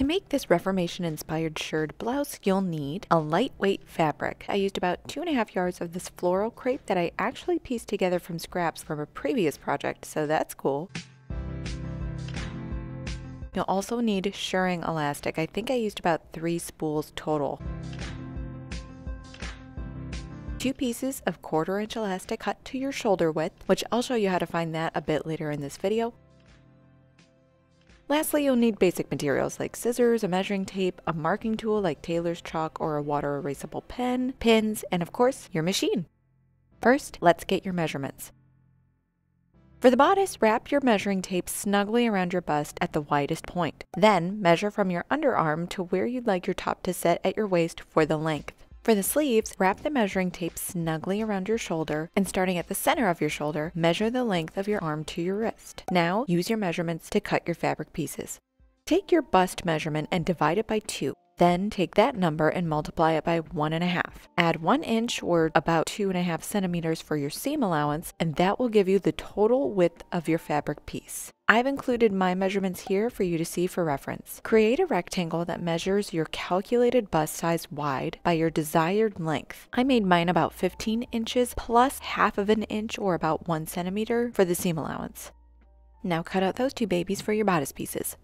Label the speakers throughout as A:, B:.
A: To make this Reformation-inspired shirred blouse, you'll need a lightweight fabric. I used about 2.5 yards of this floral crepe that I actually pieced together from scraps from a previous project, so that's cool. You'll also need shirring elastic. I think I used about 3 spools total. 2 pieces of 1/4 inch elastic cut to your shoulder width, which I'll show you how to find that a bit later in this video. Lastly, you'll need basic materials like scissors, a measuring tape, a marking tool like tailor's chalk or a water erasable pen, pins, and of course, your machine. First, let's get your measurements. For the bodice, wrap your measuring tape snugly around your bust at the widest point. Then, measure from your underarm to where you'd like your top to sit at your waist for the length. For the sleeves, wrap the measuring tape snugly around your shoulder, and starting at the center of your shoulder, measure the length of your arm to your wrist. Now, use your measurements to cut your fabric pieces. Take your bust measurement and divide it by 2. Then take that number and multiply it by 1.5. Add 1 inch or about 2.5 centimeters for your seam allowance, and that will give you the total width of your fabric piece. I've included my measurements here for you to see for reference. Create a rectangle that measures your calculated bust size wide by your desired length. I made mine about 15 inches plus 1/2 inch or about 1 centimeter for the seam allowance. Now cut out those 2 babies for your bodice pieces.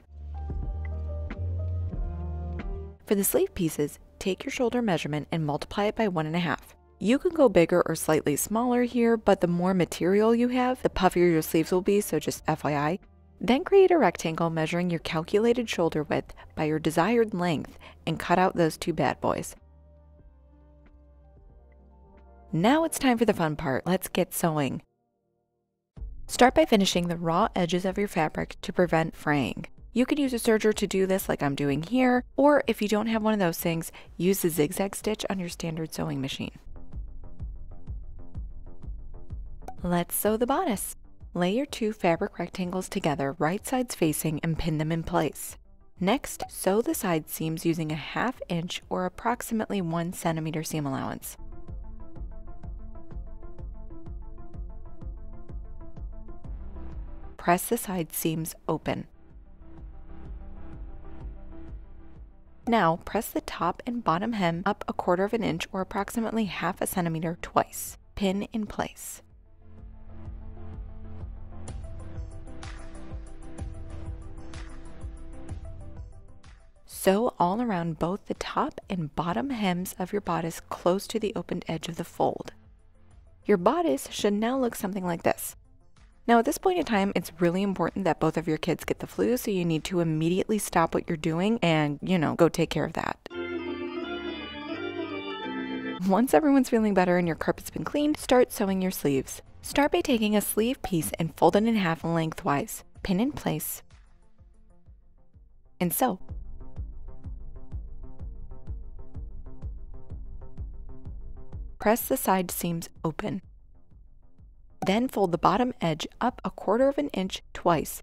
A: For the sleeve pieces, take your shoulder measurement and multiply it by 1.5. You can go bigger or slightly smaller here, but the more material you have, the puffier your sleeves will be, so just FYI. Then create a rectangle measuring your calculated shoulder width by your desired length and cut out those 2 bad boys. Now it's time for the fun part. Let's get sewing. Start by finishing the raw edges of your fabric to prevent fraying. You could use a serger to do this like I'm doing here, or if you don't have one of those things, use the zigzag stitch on your standard sewing machine. Let's sew the bodice. Lay your 2 fabric rectangles together, right sides facing, and pin them in place. Next, sew the side seams using a 1/2 inch or approximately 1 centimeter seam allowance. Press the side seams open. Now, press the top and bottom hem up 1/4 inch or approximately 1/2 centimeter twice. Pin in place. Sew all around both the top and bottom hems of your bodice close to the opened edge of the fold. Your bodice should now look something like this. Now at this point in time, it's really important that both of your kids get the flu, so you need to immediately stop what you're doing and, go take care of that. Once everyone's feeling better and your carpet's been cleaned, start sewing your sleeves. Start by taking a sleeve piece and fold it in half lengthwise. Pin in place and sew. Press the side seams open. Then fold the bottom edge up 1/4 inch twice.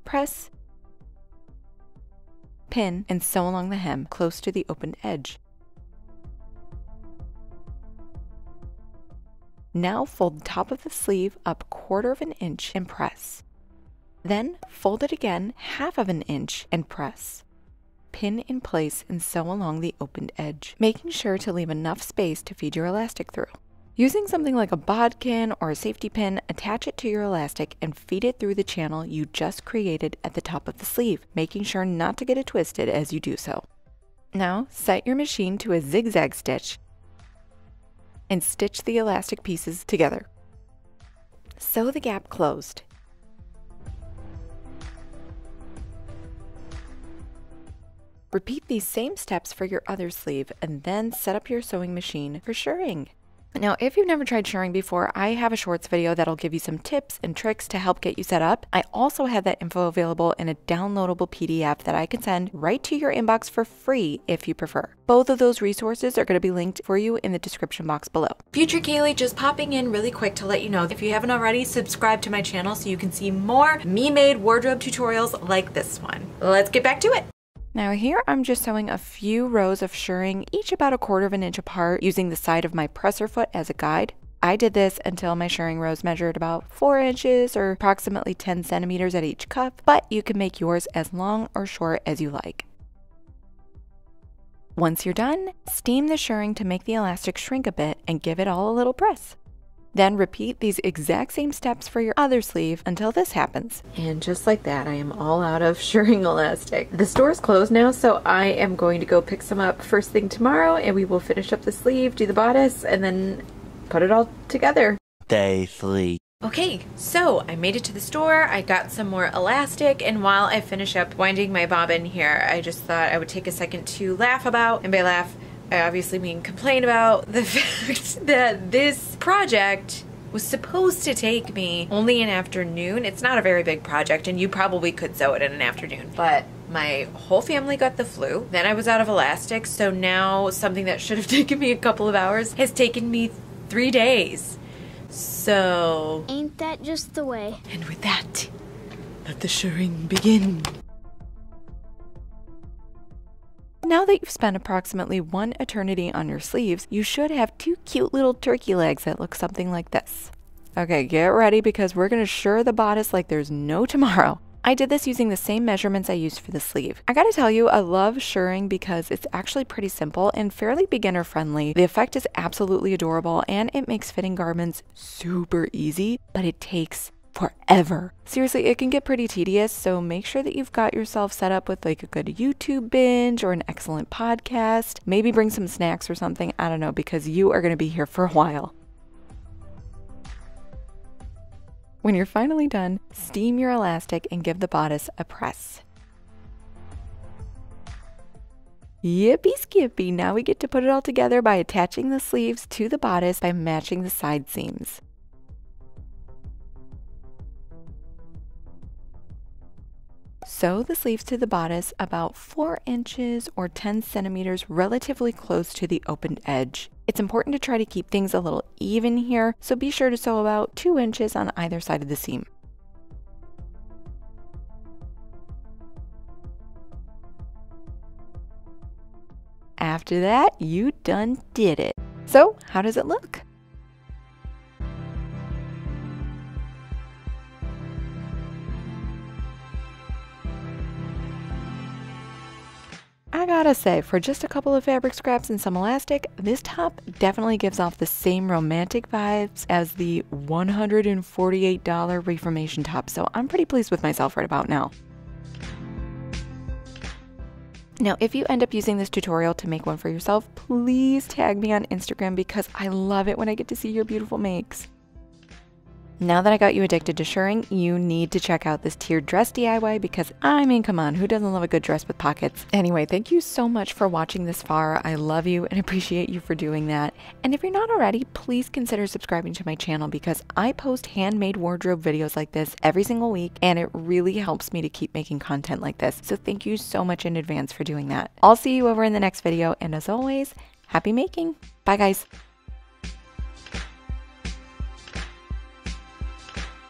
A: Press, pin, and sew along the hem close to the opened edge. Now fold the top of the sleeve up 1/4 inch and press. Then fold it again 1/2 inch and press. Pin in place and sew along the opened edge, making sure to leave enough space to feed your elastic through. Using something like a bodkin or a safety pin, attach it to your elastic and feed it through the channel you just created at the top of the sleeve, making sure not to get it twisted as you do so. Now, set your machine to a zigzag stitch and stitch the elastic pieces together. Sew the gap closed. Repeat these same steps for your other sleeve and then set up your sewing machine for shirring. Now, if you've never tried shirring before, I have a shorts video that'll give you some tips and tricks to help get you set up. I also have that info available in a downloadable PDF that I can send right to your inbox for free if you prefer. Both of those resources are going to be linked for you in the description box below. Future Kaylee, just popping in really quick to let you know, if you haven't already, subscribe to my channel so you can see more me-made wardrobe tutorials like this one. Let's get back to it. Now here I'm just sewing a few rows of shirring, each about 1/4 inch apart, using the side of my presser foot as a guide. I did this until my shirring rows measured about 4 inches or approximately 10 centimeters at each cuff, but you can make yours as long or short as you like. Once you're done, steam the shirring to make the elastic shrink a bit and give it all a little press. Then repeat these exact same steps for your other sleeve until this happens. And just like that, I am all out of shirring elastic. The store is closed now, so I am going to go pick some up first thing tomorrow, and we will finish up the sleeve, do the bodice, and then put it all together.
B: Day 3.
A: Okay, so I made it to the store, I got some more elastic, and while I finish up winding my bobbin here, I just thought I would take a second to laugh about, and by laugh, I obviously mean complain about the fact that this project was supposed to take me only an afternoon. It's not a very big project, and you probably could sew it in an afternoon, but my whole family got the flu. Then I was out of elastic, so now something that should have taken me a couple of hours has taken me 3 days. So...
C: ain't that just the way?
A: And with that, let the shirring begin. Now that you've spent approximately 1 eternity on your sleeves, you should have 2 cute little turkey legs that look something like this. Okay, get ready because we're gonna shirr the bodice like there's no tomorrow. I did this using the same measurements I used for the sleeve. I gotta tell you, I love shirring because it's actually pretty simple and fairly beginner friendly. The effect is absolutely adorable and it makes fitting garments super easy, but it takes forever. Seriously, it can get pretty tedious, so make sure that you've got yourself set up with like a good YouTube binge or an excellent podcast. Maybe bring some snacks or something, I don't know, because you are gonna be here for a while. When you're finally done, steam your elastic and give the bodice a press. Yippee skippy, now we get to put it all together by attaching the sleeves to the bodice by matching the side seams. Sew the sleeves to the bodice about 4 inches or 10 centimeters relatively close to the opened edge. It's important to try to keep things a little even here, so be sure to sew about 2 inches on either side of the seam. After that, you done did it. So, how does it look? I gotta say, for just a couple of fabric scraps and some elastic, this top definitely gives off the same romantic vibes as the $148 Reformation top, so I'm pretty pleased with myself right about now. Now, if you end up using this tutorial to make one for yourself, please tag me on Instagram because I love it when I get to see your beautiful makes. Now that I got you addicted to shirring, you need to check out this tiered dress DIY because, I mean, come on, who doesn't love a good dress with pockets? Anyway, thank you so much for watching this far. I love you and appreciate you for doing that. And if you're not already, please consider subscribing to my channel because I post handmade wardrobe videos like this every single week, and it really helps me to keep making content like this. So thank you so much in advance for doing that. I'll see you over in the next video, and as always, happy making. Bye, guys.